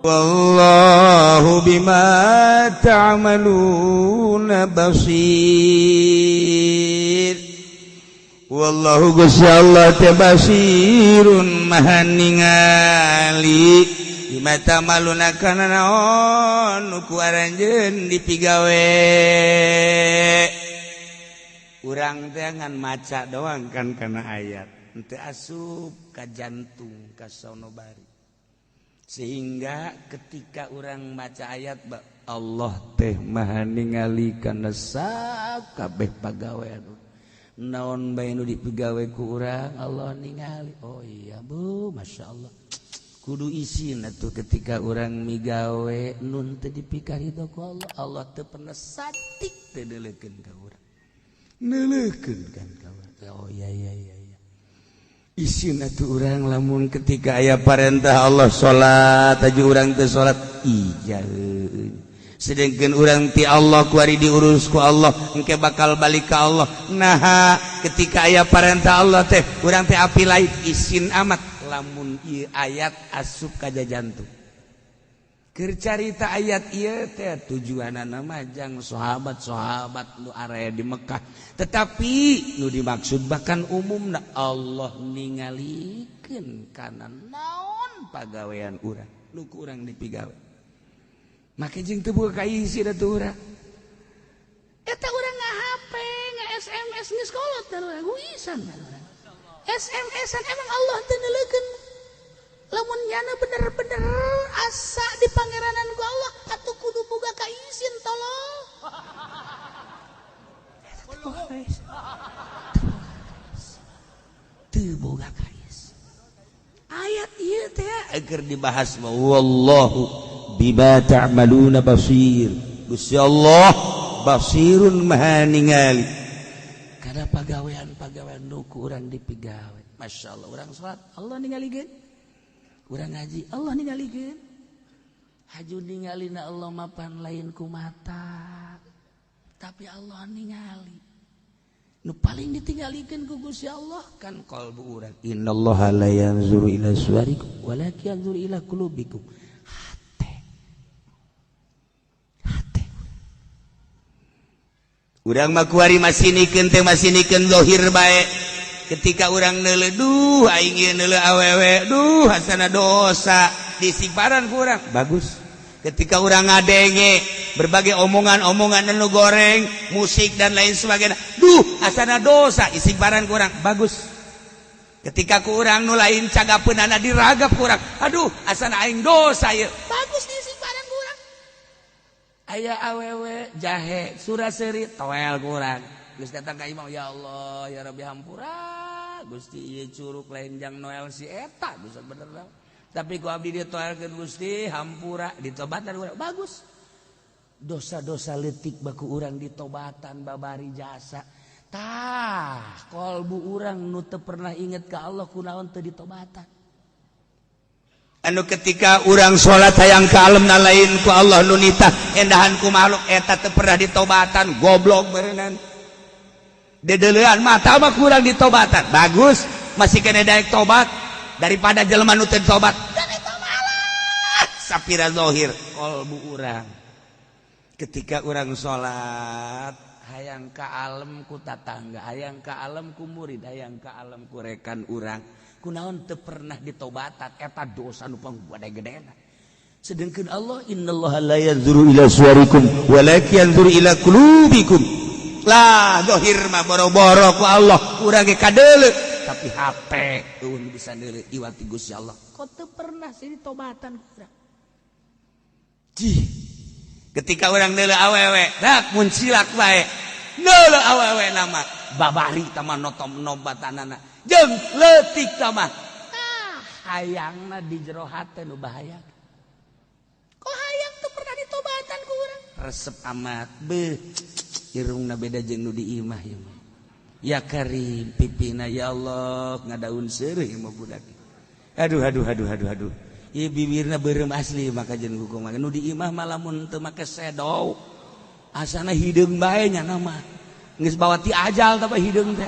Wallahu bima ta'maluna basir. Wallahu Gusti Allah teh basirun maha ningali bima ta'maluna kana naon nu ku aranjeun dipigawe. Urang teh ngan maca doang kan kana ayat henteu asup ka jantung ka sonobari. Sehingga ketika orang maca ayat Allah teh maha ningali kana sakabeh pagawean naon bae nu dipigawe ku urang Allah ningali. Oh iya Bu, Masya Allah, kudu isina tuh ketika orang migawe nun teu dipikaridho ku Allah, Allah teu pernah satik teu neuleukeun ka urang, neuleukeun kan ka urang. Oh iya isin atuh urang lamun ketika aya parentah Allah salat aju urang teu salat ijaeun, sedengkeun urang ti Allah kuari diurus ku Allah engke bakal balik ka Allah. Nah ketika aya parentah Allah teh urang teh api lain isin amat lamun ieu ayat asup ka jantung. Keur carita ayat ieu teh tujuanana mah jang sahabat-sahabat nu area di Mekah, tetapi nu dimaksud bahkan umumna Allah ningalikeun kana naon pagawean urang nu ku urang dipigawe. Make jeung teu boga kaisi da teu urang. Eta urang nga-HP, nga-SMS geus kolot da urang, guisan da urang. SMS-an emang Allah teu neuleukeun. Lamun nyana bener-bener asa di pangeranan ku Allah atuh kudu boga kaizin tolong. Teu boga kaiz. Ayat ieu teh agar dibahas mah wallahu bima ta'maluna basir. Gusti Allah basirun maha ningali kana pagawean-pagawean nu ku urang dipigawe. Masyaallah, urang salat Allah ningalikeun. Urang ngaji Allah ningalikeun. Haju ningalina Allah mapan lain ku mata, tapi Allah ningali. Nu paling ditinggalikeun ku Gusti Allah kan qalbu urang. Innallaha la yanzuru ila suwarikum walakin yanzuru ila qulubikum. Hate. Urang mah kuari masinikeun teh masinikeun zahir bae. Ketika orang neuleuh duh aing ieu neuleuh awewe duh hasana dosa disimparan ku urang bagus. Ketika orang ngadenge berbagai omongan-omongan anu goreng musik dan lain sebagainya duh hasana dosa disimparan ku urang bagus. Ketika ku urang nu lain cagapeunana diragap ku urang aduh asana aing dosa ieu bagus disimparan ku urang. Aya awewe jahe suraseuri toel ku urang geus datang ka imam, ya Allah ya Rabbi hampura Gusti ieu curug lain jang noel si eta dosa bener lah. Tapi ku abdi ditoelkeun Gusti hampura ditobatan urang bagus. Dosa-dosa leutik baku urang ditobatan babari jasa. Tah kolbu urang nu teu pernah inget ka Allah kunaon teu ditobatan. Anu ketika urang salat hayang ka alemna lain ku Allah nu nitah endahan ku makhluk eta teu pernah ditobatan goblok beureunan. Dedeleuan mata mah kurang ditobatan bagus masih kena daek tobat daripada jelema nu teu tobat dan eta malah sapira zahir qalbu urang. Ketika urang salat hayang ka alem ku tatangga, hayang ka alem ku murid, hayang ka alem ku rekan urang kunaon teu pernah ditobatan eta dosa nu panggede-gedena. Sedengkeun Allah innallaha la yanzuru ila suwarikum walakin yanzuru ila qulubikum. Lah zahir mah boro-boro ku Allah urang ge kadeuleu tapi HP eueuh bisa deuleu iwati Gusti Allah kok teu pernah sih ditobatan urang. Ketika urang deuleu awewe dak mun silak bae deuleu awewe nama babari tama nobatanana jeung leutik tama hayangna di jero hate nu bahaya. Kok hayang teu pernah ditobatan ku urang resep amat beuh. Irungna beda jeung nu di imah ieu mah. Ya Karim pipina ya Allah ngadaun seureuh mah budak. Aduh. Ieu bibirna beureum asli maka jeung hukum nu di imah mah lamun teu make sedow asana hideung bae nya nama geus bawa ti ajal tapi hideung teh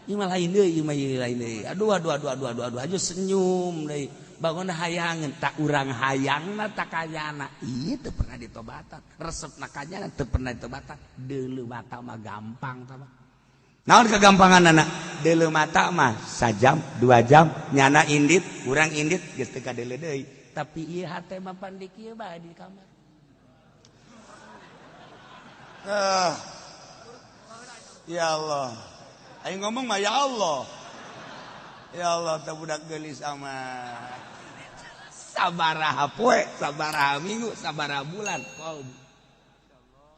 ieu mah lain deui ieu mah lain deui aduh aja senyum deui bangun hayangan tak urang hayangna tak kayana ieu teu pernah ditobatan resepna kanyana teu pernah ditobatan deuleu mata mah gampang tah mah naon kagampanganna deuleu mata mah sajam 2 jam nyana indit urang indit geus teu kadeuleu deui tapi ieu hate mah pandik ieu bae di kamar ya Allah aing ngomong mah ya Allah teh budak geulis mah sabaraha poe, sabaraha minggu, sabaraha bulan. Wow.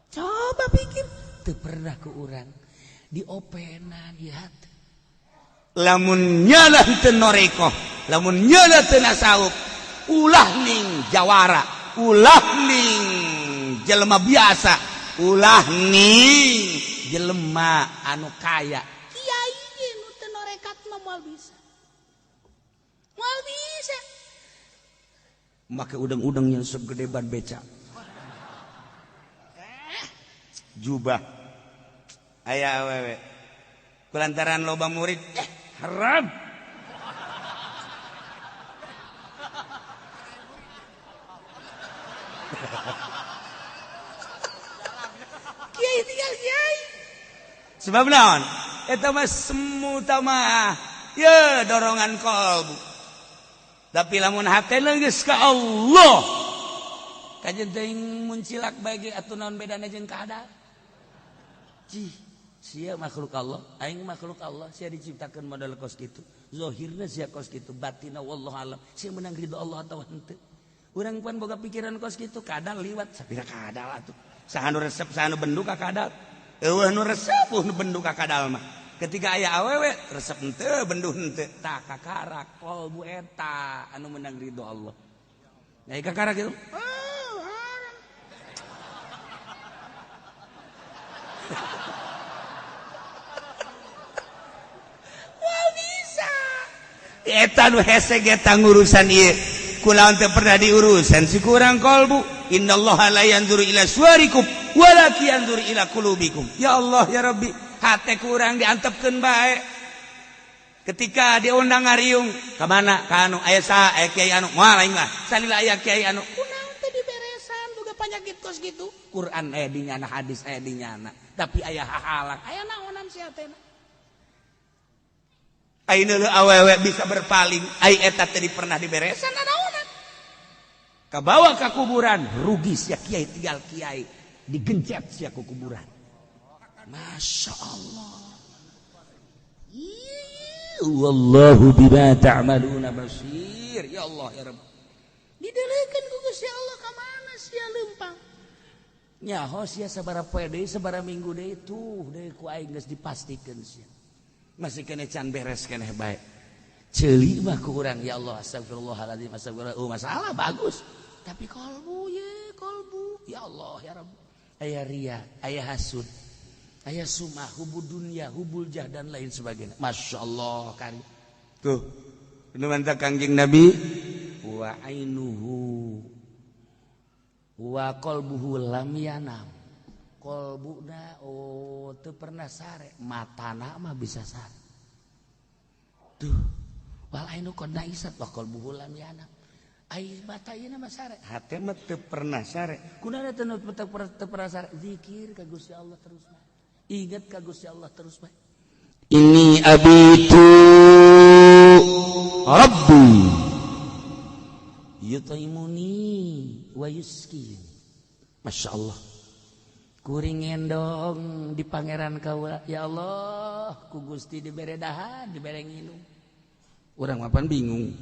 Coba pikir, teu pernah ke urang diopenan di hati. Lamun nyala teu noreko, lamun nyala teu nasaup, ulah ning jawara, ulah ning jelema biasa, ulah ning jelema anu kaya. Kiai nu teu norekat mah moal bisa. Moal bisa. Make udang-udang yang segede ban beca jubah aya awewe kulantaran loba murid haram kiai tinggal kiai sebab naon eta mah semu mah ye dorongan kolbu tapi lamun hatena geus ka Allah kajen teuing muncilak bagi atuh naon bedana jeung kada cih sia makhluk Allah aing makhluk Allah sia diciptakeun model kos kitu zahirna sia kos kitu batinna wallahu alam sia menang ridho Allah atawa henteu urang pan boga pikiran kos kitu kadal liwat sapira kadal atuh saha nu resep saha nu benduk ka kadal eueuh nu resep nu benduk ka kadal mah ketika aya awewe resep henteu benduh henteu tah kakarak kolbu eta anu menang ridho Allah nyai kakarak kitu wah bisa eta nu hese eta ngurusan ieu kunaon teu pernah diurusan si kurang kolbu innallaha la yanzuru ila suwarikum walakin yanzuru ila qulubikum ya Allah ya Rabbi hate kurang diantepkeun bae ketika diundang ngariung ka mana ka anu aya saha aya kiai anu moal aing mah salila aya kiai anu kunaon teh diberesan boga panyakit kos kitu Quran aya di nyana hadis aya di nyana tapi aya hahalang aya naonan sia teh ayeuna awewe bisa berpaling ai eta teh pernah diberesan naonan kabawa ka kuburan rugi sia kiai tinggal kiai digencet sia ku kuburan Masya Allah wallahu bima ta'maluna basir ya Allah ya Rabb didelekeun ku Gusti Allah ka mana sia leumpang nyaho sia sabaraha poe deui sabaraha minggu deui tuh deui ku aing geus dipastikeun sia masih kene can beres keneh bae ceuli mah ku urang ya Allah astagfirullahaladzim astagfirullah masalah bagus tapi kolbu ya Allah ya Rabb aya ria aya hasud aya sumah, hubul dunia, hubul jah dan lain sebagainya. Masya Allah kan. Tuh, ini mantap kangjeng Nabi. Wa ainuhu, wa kolbuhu lam yanam. Kolbuna teu pernah sare, matana mah bisa sare. Tuh, wal ainu qad naisat wa kolbuhu lam yanam. Ai mata ieu mah sare, hate mah teu pernah sare. Kunaon teu pernah sare? Zikir ka Gusti Allah terus. Ingat ka Gusti Allah terus baik. Ini abitu Rabbi yutaimuni wa yuskin. Masya Allah. Kuring ngendong di pangeran kaula. Ya Allah, ku Gusti dibere dahar, dibere nginum. Urang mapan bingung.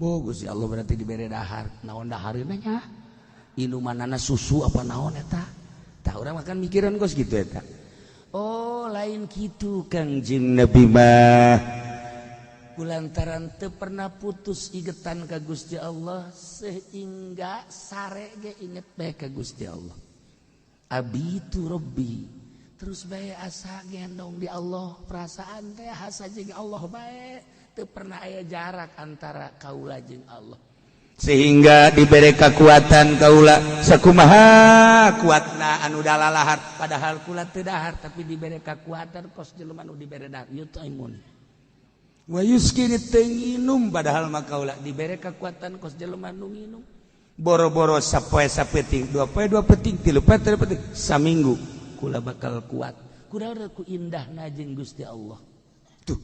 Oh Gusti Allah berarti dibere dahar. Naon dahareuna nya? Inumanana susu apa naon eta? Tah urang makan mikiran kos gitu eta. Oh lain gitu Kangjeng Nabi mah kulantaran teu pernah putus igetan ka Gusti Allah sehingga sare ge inget bae ka Gusti Allah abitu Rabbi terus bae asa gendong di Allah perasaan teh asa jeung Allah bae teu pernah aya jarak antara kaula jeung Allah sehingga diberi kekuatan kaula sakumaha kuatna anu dalalahar padahal kula teu dahar tapi diberi kekuatan kos jelema anu diberi dahar yutaimun wa yuskini teu nginum padahal mah kaula diberi kekuatan kos jelema anu nginum boro-boro sapoe sapeting dua poe dua peting tilu poe tilu peting saminggu kula bakal kuat kunaon ku indahna jeung Gusti Allah tuh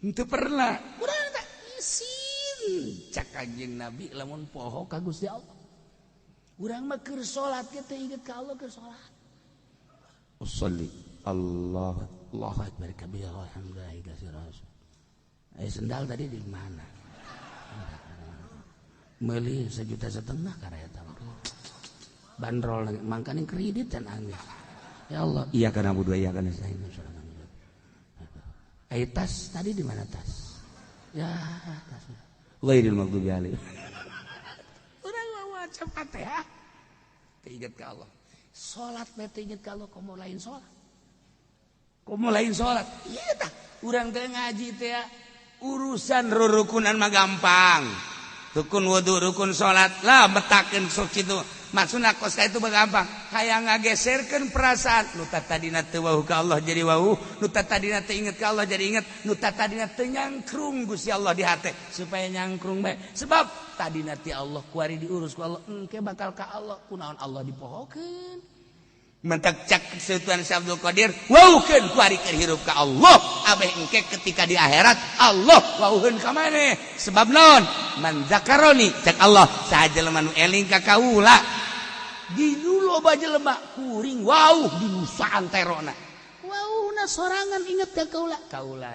henteu pernah kurang tak isi cak kanjeng Nabi lamun poho ka Gusti Allah urang mah keur salat ge teh inget ka Allah keur salat usolli Allahu akbar kabira walhamdulillahi katsiran sendal tadi di mana meuli 1,5 juta karya eta bandrol mangkane kredit dan angin ya Allah iya kana budu iya kana sain ai tas tadi di mana tas ya tas Ghairil maghdubi alaihim. Urang waca Fatihah. Teinget ka Allah. Salat mah teinget ka Allah komo lain salat. Komo lain salat. Ieu tah urang teh ngaji teh urusan rurukunan mah gampang. Rukun wudu, rukun salat lah betakeun sok kitu. Maksudna kos ka itu mah gampang. Hayang ngageserkeun perasaan nu tadina teu wauh ka Allah jadi wauh, nu tadina teu inget ka Allah jadi inget, nu tadina teu nyangkrung Gusti Allah di hate supaya nyangkrung bae. Sebab tadina ti Allah kuari diurus ku Allah engke bakal ka Allah kunaon Allah dipohokeun. Mentak cak Sultan Abdul Qadir wauhkeun kuari keur hirup ka Allah abeh engke ketika di akhirat Allah wauheun ka maneh sebab naon man zakaroni cak Allah saha jelema nu eling ka kaula di loba jelema kuring wauh di nusa anterona wauhna sorangan inget ka kaula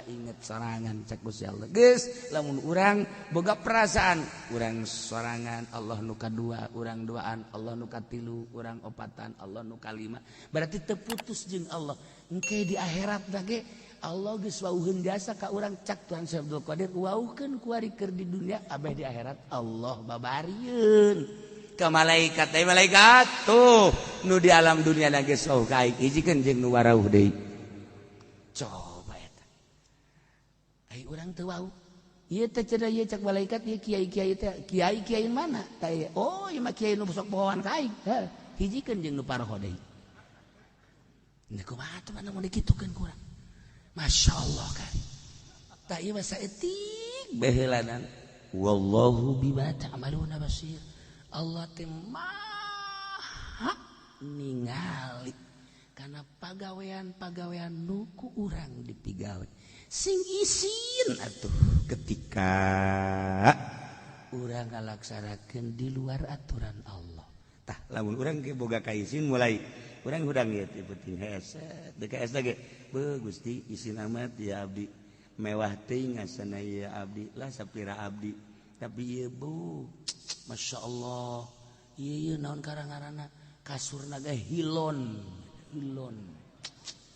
inget sorangan cak Gusti Allah geus lamun urang boga perasaan urang sorangan Allah nu kadua urang duaan Allah nu katilu urang opatan Allah nu kalima berarti teu putus jeung Allah engke di akhirat da ge Allah geus wauheun jasa ka urang cak Tuhan Abdul Qadir wauhkeun kuari keur di dunia abeh di akhirat Allah babarieun ka malaikat ai malaikat tuh nu di alam dunia na geus wauh ka aing hijikeun jeung nu warauh deui coba eta ai urang teu wauh ieu teh cenah ieu cak malaikat ieu kiai-kiai teh kiai mana tah oh ieu mah kiai nu sok pohoan ka aing hijikeun jeung nu paroho deui nya kumaha teh mana mun dikitukeun ku urang masyaallah kan tah ieu mah saeutik behelanan wallahu bima ta'maluna basir Allah teh maha ningali karena pagawean nuku urang dipigawe sing isin atuh ketika urang ngalaksanakeun di luar aturan Allah tah lamun urang ge boga ka isin mulai urang hudang ieu teh penting heset deuk heset ge beuh Gusti isin amat ya abdi mewah teuing ngasana ieu abdi lah sapira abdi tapi ieu bu masyaallah ieu naon karangarana kasurna ge hilon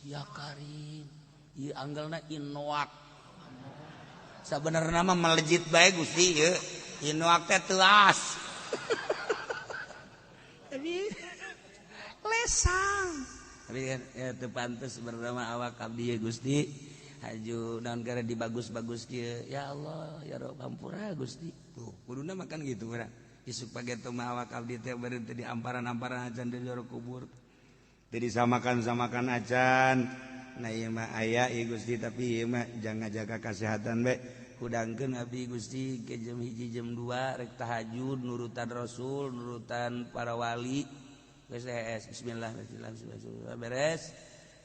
ya karim ieu anggelna inwak sabenerna mah melejit bae Gusti ieu inwak teh teuas tapi lesang tapi kan ya teu pantes bernama awak abdi ya Gusti haju naon gara dibagus-bagus kieu ya Allah ya Rabb hampura Gusti tuh kuduna makan gitu urang isuk pageto mah awak abdi teh beureun teh di amparan-amparan acan di jero kubur teu disamakan-samakan acan nah ieu mah aya ieu Gusti tapi ieu mah jangan jaga kesehatan bae hudangkeun abdi Gusti ke jam 1 jam 2 rek tahajud nurutan Rasul nurutan para wali geus bismillah beres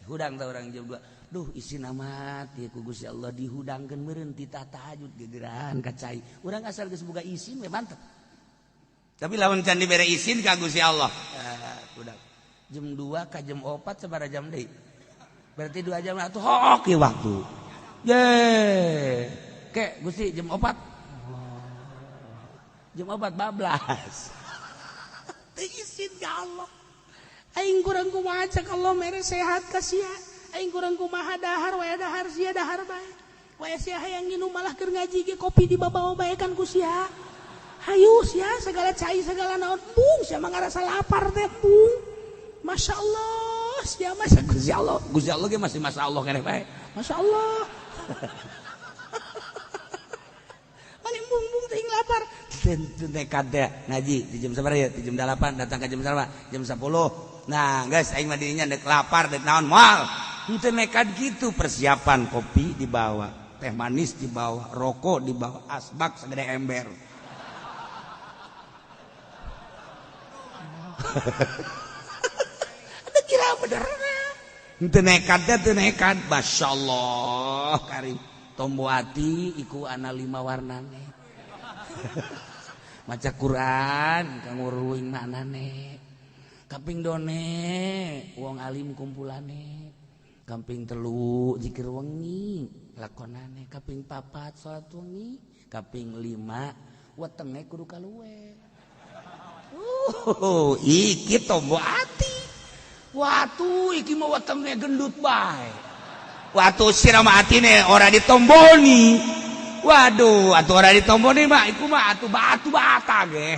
hudang teh urang jam 2 duh isin amat ya ku Gusti Allah dihudangkeun meureun ti tahajud gegeran kacai urang asal geus boga isin we mantep tapi lamun can dibere isin ka Gusti Allah hudang jam 2 ka jam 4 sabaraha jam deui berarti 2 jam atuh hok ieu waktu ye ke Gusti jam 4 jam 4 bablas teu isin ka Allah aing kurang kumaha cak Allah mere sehat ka sia aing kurang kumaha dahar we dahar sia dahar bae we sia hayang nginum malah keur ngaji ge kopi dibawa baekan ku sia hayu sia segala cai segala naon bung sia mah ngarasa lapar teh bung masyaallah sia mah Gusti Allah ge masih masyaallah keneh bae masyaallah paling bung teuing lapar nekat ngaji di jam sabar ya di jam 8 datang ke jam berapa jam 10 nah guys aing mah dirinya dek lapar dek naon moal henteu nekat gitu persiapan kopi dibawa teh manis dibawa rokok dibawa asbak segede ember ada kira bener henteu nekat masyaallah karim tombo hati iku ana 5 warnane maca Quran kanggo ruwing maknane kaping done wong alim kumpulane kaping 3 zikir wengi lakonane kaping 4 salat wengi kaping 5 wetenge kudu kaluwe iki tombo ati watu iki mah wetenge gendut bae watu sirama atine ora ditomboni waduh atuh ora ditomboni mah iku mah atuh batu bata ge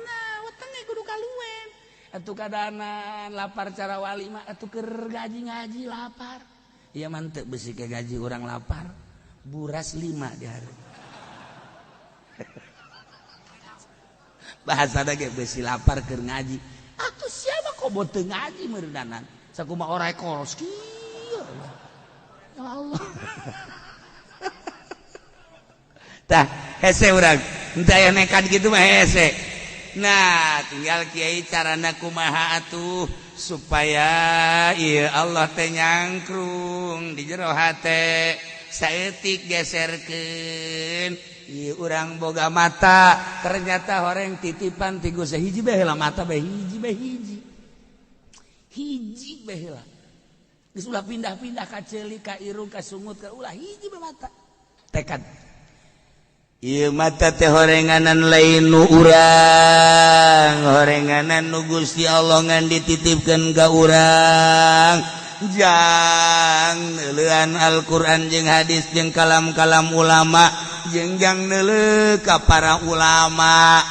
nah wetenge kudu kaluwen atuh kadanan lapar cara wali mah atuh keur ngaji lapar ieu mah teu beusi ke gaji urang lapar buras 5 di hari bahasana ge beusi lapar keur ngaji atuh sia mah kobo teu ngaji meureunanan sakumaha ora koros kieu ya Allah tah hese urang henteu aya nekat gitu mah hese nah tinggal kiai carana kumaha atuh supaya ieu Allah teh nyangkrung di jero hate saeutik geserkeun ieu urang boga mata ternyata horeng titipan ti Gusti hiji bae heula mata bae hiji bae heula geus ulah pindah-pindah ka ceuli ka irung ka sungut ka ulah hiji bae mata tekad ieu mata teh horenganan lain nu urang horenganan nu Gusti Allah ngan dititipkeun ka urang jang neuleuan Al-Qur'an jeung hadis jeung kalam-kalam ulama jeung jang neuleuh ka para ulama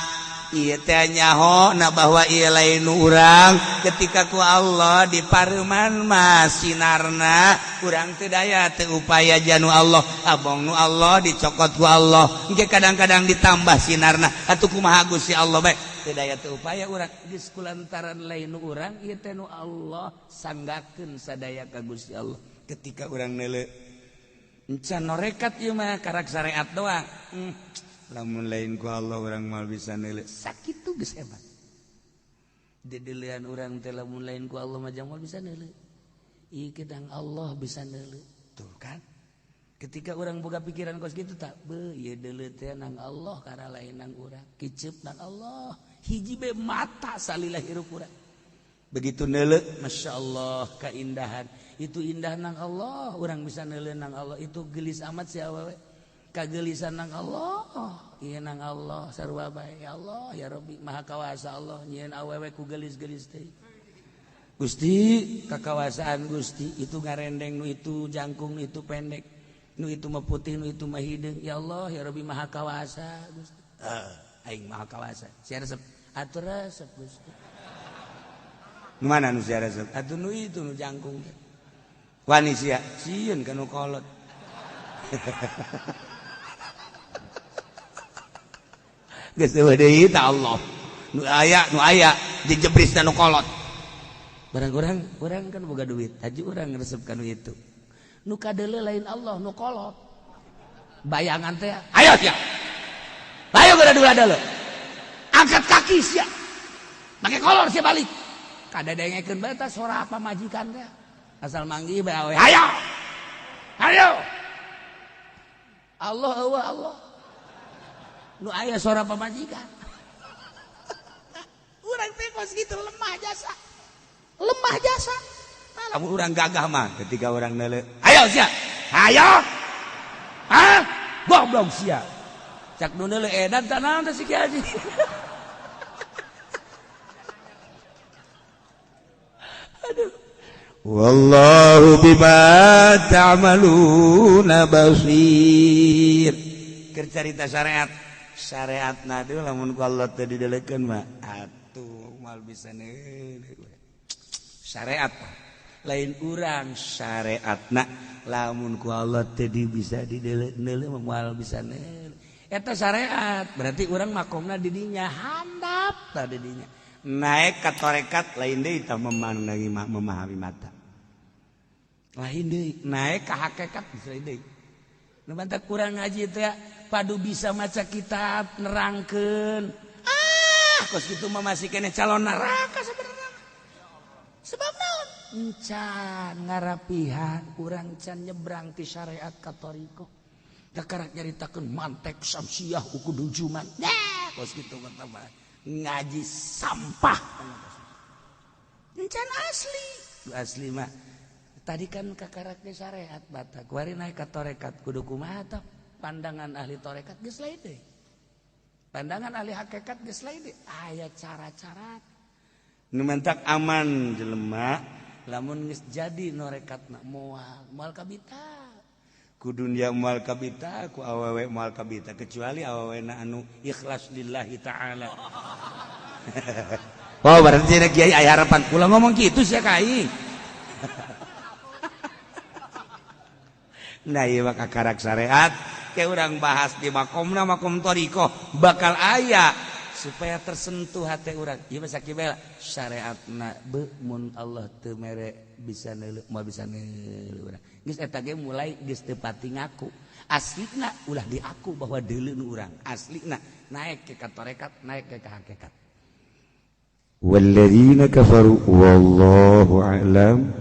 ieu teh nyaho na bahwa ieu lain nu urang ketika ku Allah dipareuman mah sinarna urang teu daya teu upaya janu Allah abong nu Allah dicokot ku Allah engke kadang-kadang ditambah sinarna atuh kumaha Gusti Allah bae teu daya teu upaya urang geus kulantaran lain nu urang ieu teh nu Allah sanggakeun sadaya ka Gusti Allah ketika urang neuleuh encan norekat ieu mah karak syariat doang lamun lain ku Allah urang mal bisa neuleuh sakitu geus hebat dedeleuan urang teh lamun lain ku Allah mah moal bisa neuleuh ieu kedang Allah bisa neuleuh tuh kan ketika urang boga pikiran kos kitu tak beuh ieu deuleuh teh nang Allah kara lain nang urang kiceup nang Allah hiji bae mata salila hirup urang begitu neuleuh masyaallah keindahan itu indah nang Allah urang bisa neuleuh nang Allah itu geulis amat si awewe kagelisan nang Allah ieu nang Allah sarua bae ya Allah ya Rabbi maha kawasa Allah nyieun awewe ku gelis-gelis teh Gusti kakawasaan Gusti itu ngarendeng nu itu jangkung nu itu pendek nu itu mah putih nu itu mah hideung ya Allah ya Rabbi maha kawasa Gusti aing maha kawasa sia resep atur resep Gusti nu mana nu sia resep atuh nu itu nu jangkung wani sia sieun ka nu kolot geus eueuh deui ta Allah nu aya dijebrisna nu kolot barang urang kan boga duit haji urang resep ka nu itu nu kadeuleu lain Allah nu kolot bayangan teh ayo sia ayo gada angkat kaki sia make kolor sia balik kadadengekeun bae tah sora apa majikan teh asal manggih bae awe ayo Allah Allah nu aya sora pamajikan urang teh kos kitu lemah jasa lamun urang gagah mah ketika urang neuleuh ayo sia ayo goblok sia cak nu neuleuh edan tah naon teh si Ki Haji aduh wallahu bima ta'maluna basir keur carita syariatna teh lamun ku Allah teh didelekeun mah atuh moal bisa neuleuh syariat lain urang syariatna lamun ku Allah teh bisa didelekeun moal bisa neuleuh eta syariat berarti urang makomna di dinya handap tah di dinya naik ka tarekat lain deui tah memahami mata lain deui naik ka hakikat bisa deui nu bantak urang ngaji teh padu bisa maca kitab nerangkeun kos kitu mah masih keneh calon neraka sebenarnya sebab naon encan ngarapihan urang can nyebrang ti syariat ka tariko dakarak nyaritakeun mantek samsiah ukudu juman kos kitu mah ngaji sampah encan asli mah tadi kan kakarak ge syariat batak kuari naik ka tarekat kudu kumaha tah pandangan ahli tarekat geus lain deui pandangan ahli hakikat geus lain deui aya cara-cara nu mentak aman jelema lamun geus jadi norekatna moal kabita ku dunya moal kabita ku awewe moal kabita kecuali awewena anu ikhlas lillahi taala oh berarti cenah kiai aya harapan ulah ngomong kitu sia kai nah ieu mah kakarak syariat ke urang bahas di makomna makom tariko bakal aya supaya tersentuh hati urang ieu mah sakibela syariatna beuh mun Allah teu mere bisa neuleuh moal bisa neuleuh urang geus eta ge mulai geus teu pati ngaku aslina ulah diaku bahwa deuleuh urang aslina naik ke tarekat naik ke hakikat walladzina kafaru wallahu a'lam